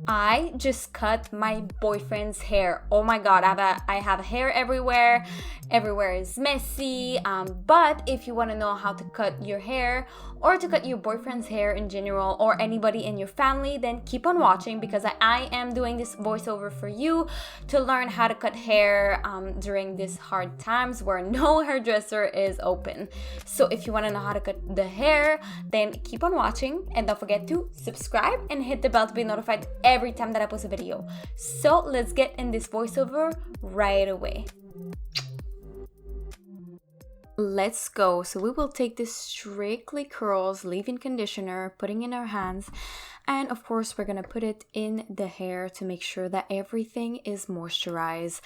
I just cut my boyfriend's hair. Oh my god, I have hair everywhere. Everywhere is messy. But if you want to know how to cut your hair or to cut your boyfriend's hair in general or anybody in your family, then keep on watching because I am doing this voiceover for you to learn how to cut hair during these hard times where no hairdresser is open. So if you want to know how to cut the hair, then keep on watching and don't forget to subscribe and hit the bell to be notified every time that I post a video. So let's get in this voiceover right away. Let's go. So we will take this Strictly Curls leave-in conditioner, putting in our hands, and of course we're gonna put it in the hair to make sure that everything is moisturized.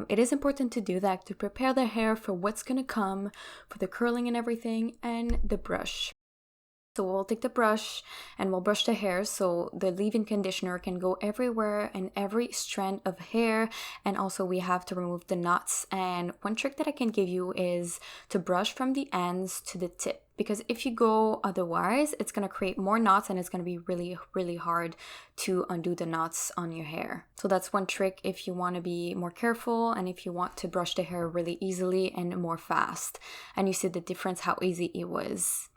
It is important to do that to prepare the hair for what's gonna come, for the curling and everything, and the brush. So we'll take the brush and we'll brush the hair so the leave-in conditioner can go everywhere and every strand of hair, and also we have to remove the knots. And one trick that I can give you is to brush from the ends to the tip, because if you go otherwise it's going to create more knots and it's going to be really hard to undo the knots on your hair. So that's one trick if you want to be more careful and if you want to brush the hair really easily and more fast. And you see the difference how easy it was.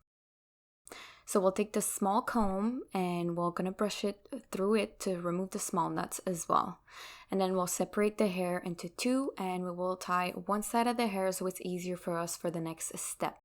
So we'll take the small comb and we're gonna brush it through it to remove the small knots as well. And then we'll separate the hair into two and we will tie one side of the hair so it's easier for us for the next step.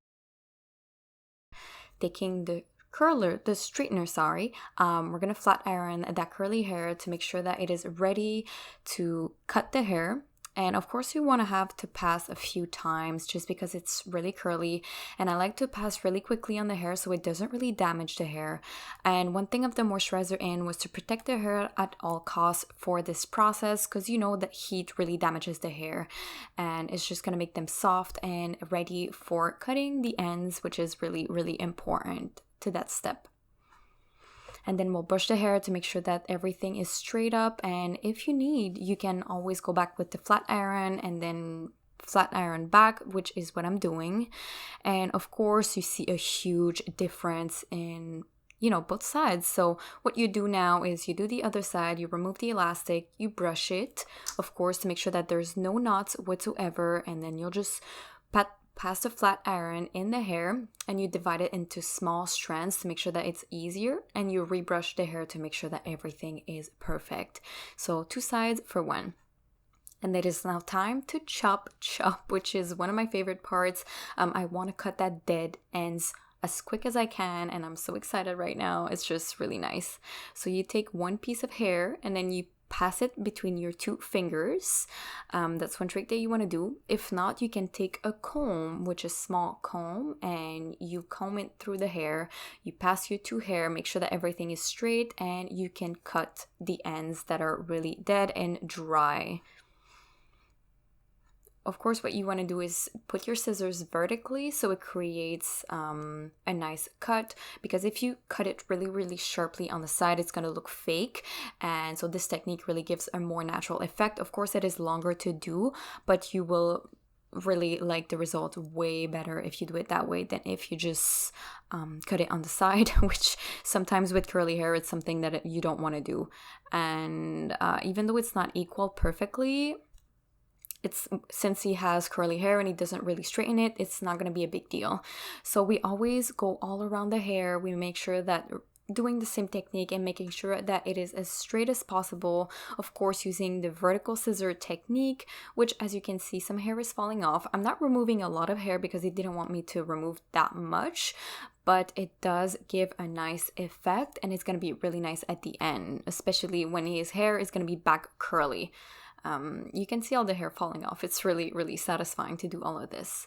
Taking the straightener, we're gonna flat iron that curly hair to make sure that it is ready to cut the hair. And of course you want to have to pass a few times just because it's really curly, and I like to pass really quickly on the hair so it doesn't really damage the hair. And one thing of the moisturizer in was to protect the hair at all costs for this process, because you know that heat really damages the hair and it's just going to make them soft and ready for cutting the ends, which is really important to that step. And then we'll brush the hair to make sure that everything is straight up, and if you need you can always go back with the flat iron and then flat iron back, which is what I'm doing. And of course you see a huge difference in both sides. So what you do now is you do the other side, you remove the elastic, you brush it of course to make sure that there's no knots whatsoever, and then you'll just pass the flat iron in the hair and you divide it into small strands to make sure that it's easier, and you rebrush the hair to make sure that everything is perfect. So two sides for one. And it is now time to chop, which is one of my favorite parts. I want to cut that dead ends as quick as I can, and I'm so excited right now. It's just really nice. So you take one piece of hair and then you pass it between your two fingers. That's one trick that you want to do. If not, you can take a comb, which is a small comb, and you comb it through the hair. You pass your two hair, make sure that everything is straight, and you can cut the ends that are really dead and dry. Of course, what you want to do is put your scissors vertically so it creates a nice cut, because if you cut it really sharply on the side, it's going to look fake. And so this technique really gives a more natural effect. Of course, it is longer to do, but you will really like the result way better if you do it that way than if you just cut it on the side, which sometimes with curly hair it's something that you don't want to do. And even though it's not equal perfectly, since he has curly hair and he doesn't really straighten it, it's not going to be a big deal. So we always go all around the hair. We make sure that doing the same technique and making sure that it is as straight as possible, of course using the vertical scissor technique, which as you can see some hair is falling off. I'm not removing a lot of hair because he didn't want me to remove that much, but it does give a nice effect and it's going to be really nice at the end, especially when his hair is going to be back curly. You can see all the hair falling off. It's really satisfying to do all of this.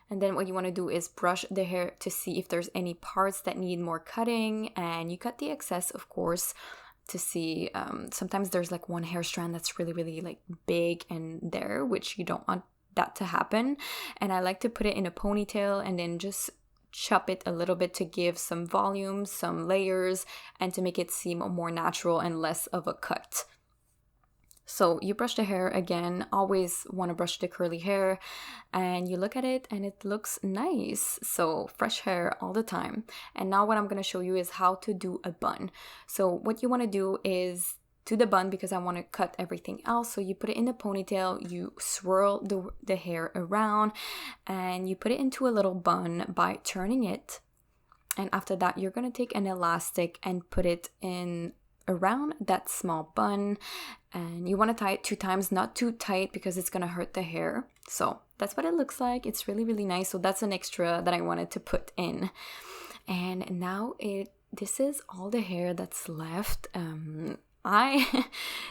And then what you want to do is brush the hair to see if there's any parts that need more cutting, and you cut the excess, of course, to see sometimes there's like one hair strand that's really like big and there, which you don't want that to happen. And I like to put it in a ponytail and then just chop it a little bit to give some volume, some layers, and to make it seem more natural and less of a cut. So you brush the hair again, always want to brush the curly hair, and you look at it and it looks nice. So fresh hair all the time. And now what I'm going to show you is how to do a bun. So what you want to do is do the bun because I want to cut everything else. So you put it in a ponytail, you swirl the hair around, and you put it into a little bun by turning it. And after that, you're going to take an elastic and put it in around that small bun, and you want to tie it 2 times, not too tight because it's going to hurt the hair. So that's what it looks like. It's really, really nice. So that's an extra that I wanted to put in. And now this is all the hair that's left.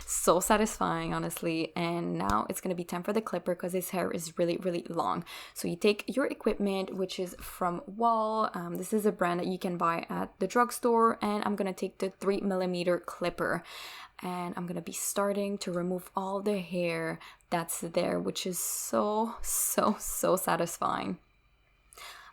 So satisfying, honestly. And now it's gonna be time for the clipper because his hair is really, really long. So you take your equipment, which is from Wall. This is a brand that you can buy at the drugstore, and I'm gonna take the 3mm clipper, and I'm gonna be starting to remove all the hair that's there, which is so satisfying.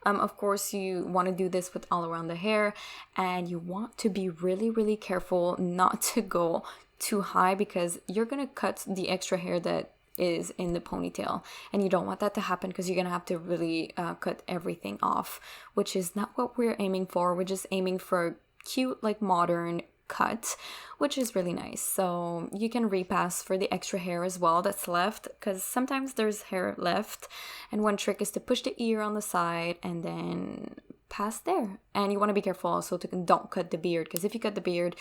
Of course, you want to do this with all around the hair, and you want to be really, really careful not to go too high because you're going to cut the extra hair that is in the ponytail, and you don't want that to happen because you're going to have to really cut everything off, which is not what we're aiming for. We're just aiming for a cute, like modern cut, which is really nice. So you can repass for the extra hair as well that's left, because sometimes there's hair left, and one trick is to push the ear on the side and then pass there. And you want to be careful also to don't cut the beard, because if you cut the beard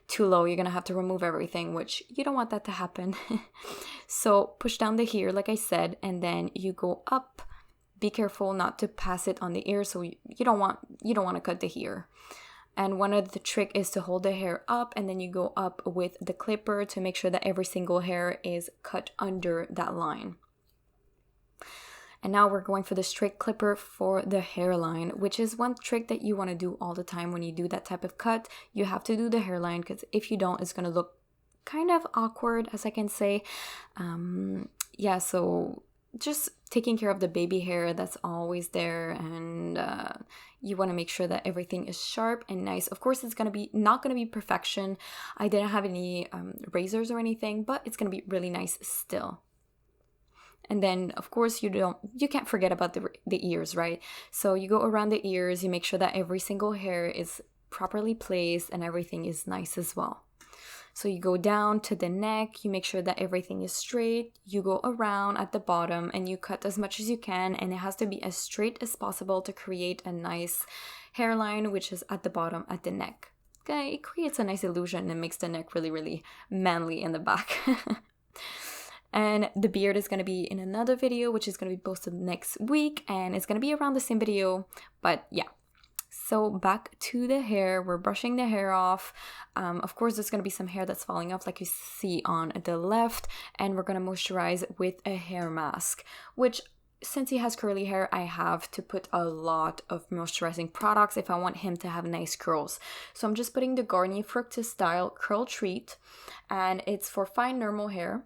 too low, you're gonna have to remove everything, which you don't want that to happen. So push down the hair like I said, and then you go up. Be careful not to pass it on the ear, so you don't want to cut the hair. And one of the trick is to hold the hair up, and then you go up with the clipper to make sure that every single hair is cut under that line. And now we're going for the straight clipper for the hairline, which is one trick that you want to do all the time when you do that type of cut. You have to do the hairline, because if you don't, it's going to look kind of awkward, as I can say. Yeah, so just taking care of the baby hair that's always there, and you want to make sure that everything is sharp and nice. Of course, it's gonna be not gonna be perfection. I didn't have any razors or anything, but it's gonna be really nice still. And then of course you can't forget about the ears, right? So you go around the ears, you make sure that every single hair is properly placed and everything is nice as well. So you go down to the neck, you make sure that everything is straight, you go around at the bottom and you cut as much as you can, and it has to be as straight as possible to create a nice hairline, which is at the bottom at the neck. Okay, it creates a nice illusion and makes the neck really, really manly in the back. And the beard is going to be in another video, which is going to be posted next week, and it's going to be around the same video, but yeah. So back to the hair, we're brushing the hair off. Of course, there's going to be some hair that's falling off like you see on the left, and we're going to moisturize with a hair mask, which since he has curly hair, I have to put a lot of moisturizing products if I want him to have nice curls. So I'm just putting the Garnier Fructis Style Curl Treat, and it's for fine normal hair.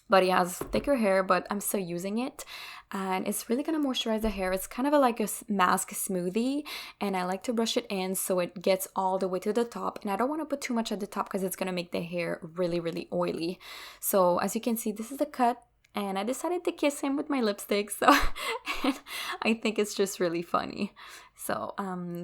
But he has thicker hair, but I'm still using it, and it's really gonna moisturize the hair. It's kind of like a mask smoothie, and I like to brush it in so it gets all the way to the top, and I don't want to put too much at the top because it's gonna make the hair really, really oily. So as you can see, this is the cut, and I decided to kiss him with my lipstick, so I think it's just really funny. So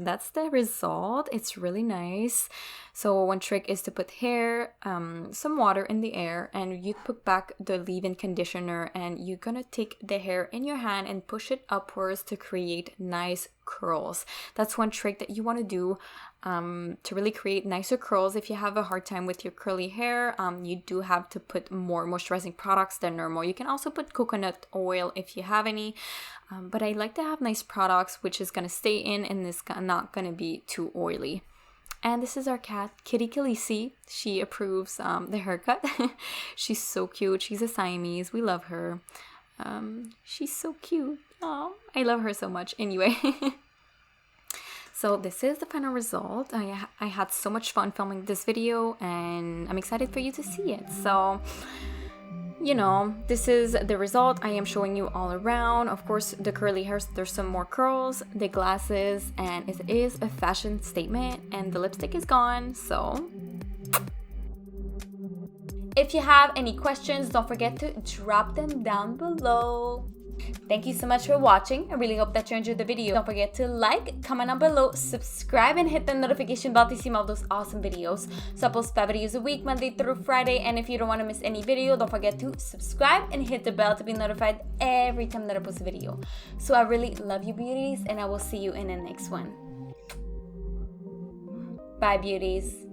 that's the result. It's really nice. So one trick is to put some water in the air, and you put back the leave-in conditioner, and you're gonna take the hair in your hand and push it upwards to create nice curls. That's one trick that you want to do to really create nicer curls. If you have a hard time with your curly hair, you do have to put more moisturizing products than normal. You can also put coconut oil if you have any, but I like to have nice products which is going to stay in and is not going to be too oily. And this is our cat, Kitty Khaleesi. She approves the haircut. She's so cute. She's a Siamese. We love her. She's so cute. Oh, I love her so much. Anyway. So this is the final result. I had so much fun filming this video, and I'm excited for you to see it. So, you know, this is the result. I am showing you all around. Of course, the curly hairs, there's some more curls, the glasses, and it is a fashion statement, and the lipstick is gone, so... If you have any questions, don't forget to drop them down below. Thank you so much for watching. I really hope that you enjoyed the video. Don't forget to like, comment down below, subscribe, and hit the notification bell to see more of those awesome videos. So I post 5 videos a week, Monday through Friday. And if you don't want to miss any video, don't forget to subscribe and hit the bell to be notified every time that I post a video. So I really love you, beauties, and I will see you in the next one. Bye, beauties.